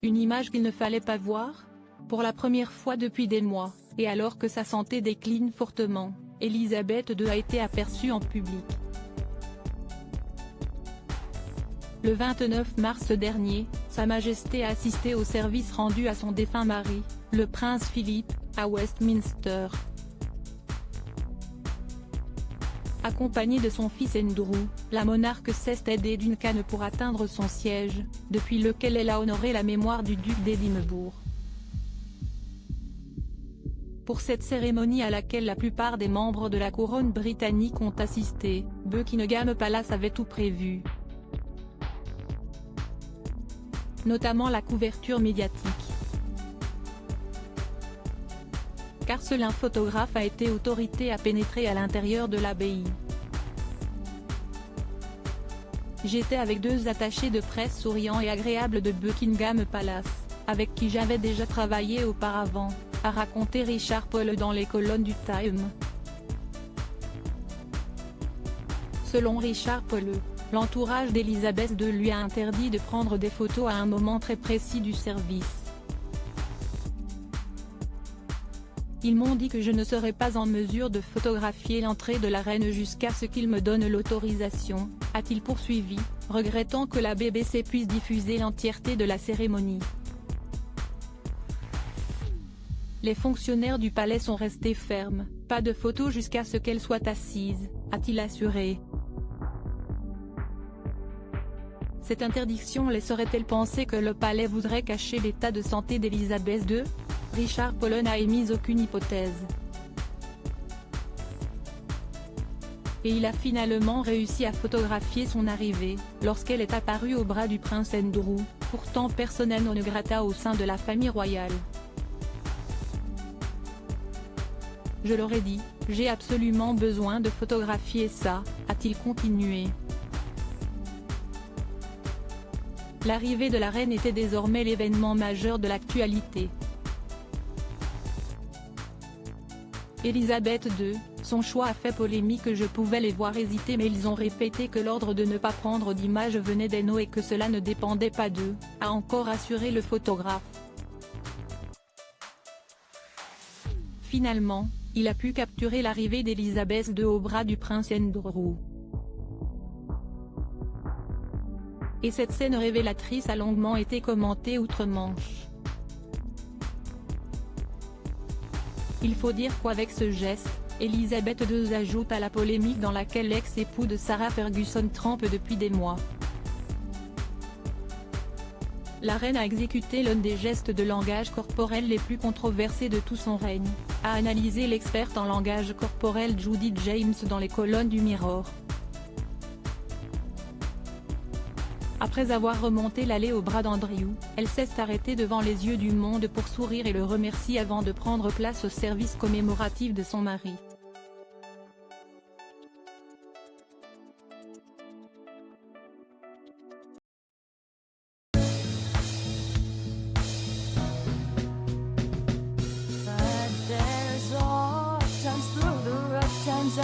Une image qu'il ne fallait pas voir? Pour la première fois depuis des mois, et alors que sa santé décline fortement, Elisabeth II a été aperçue en public. Le 29 mars dernier, Sa Majesté a assisté au service rendu à son défunt mari, le prince Philippe, à Westminster. Accompagnée de son fils Andrew, la monarque s'est aidée d'une canne pour atteindre son siège, depuis lequel elle a honoré la mémoire du duc d'Édimbourg. Pour cette cérémonie à laquelle la plupart des membres de la couronne britannique ont assisté, Buckingham Palace avait tout prévu. Notamment la couverture médiatique. Car seul un photographe a été autorisé à pénétrer à l'intérieur de l'abbaye. J'étais avec deux attachés de presse souriants et agréables de Buckingham Palace, avec qui j'avais déjà travaillé auparavant, a raconté Richard Paul dans les colonnes du Time. Selon Richard Paul, l'entourage d'Elisabeth II lui a interdit de prendre des photos à un moment très précis du service. Ils m'ont dit que je ne serais pas en mesure de photographier l'entrée de la reine jusqu'à ce qu'ils me donnent l'autorisation, a-t-il poursuivi, regrettant que la BBC puisse diffuser l'entièreté de la cérémonie. Les fonctionnaires du palais sont restés fermes, pas de photos jusqu'à ce qu'elle soit assise, a-t-il assuré. Cette interdiction laisserait-elle penser que le palais voudrait cacher l'état de santé d'Elisabeth II? Richard Paul n'a émis aucune hypothèse. Et il a finalement réussi à photographier son arrivée, lorsqu'elle est apparue au bras du prince Andrew, pourtant persona non grata au sein de la famille royale. Je leur ai dit, j'ai absolument besoin de photographier ça, a-t-il continué. L'arrivée de la reine était désormais l'événement majeur de l'actualité. Elisabeth II, son choix a fait polémique. Je pouvais les voir hésiter, mais ils ont répété que l'ordre de ne pas prendre d'images venait d'Eno et que cela ne dépendait pas d'eux, a encore assuré le photographe. Finalement, il a pu capturer l'arrivée d'Elisabeth II au bras du prince Andrew. Et cette scène révélatrice a longuement été commentée outre-Manche. Il faut dire qu'avec ce geste, Elisabeth II ajoute à la polémique dans laquelle l'ex-époux de Sarah Ferguson trempe depuis des mois. La reine a exécuté l'un des gestes de langage corporel les plus controversés de tout son règne, a analysé l'experte en langage corporel Judith James dans les colonnes du Mirror. Après avoir remonté l'allée au bras d'Andrew, elle s'est arrêtée devant les yeux du monde pour sourire et le remercier avant de prendre place au service commémoratif de son mari. But there's all times through the rough times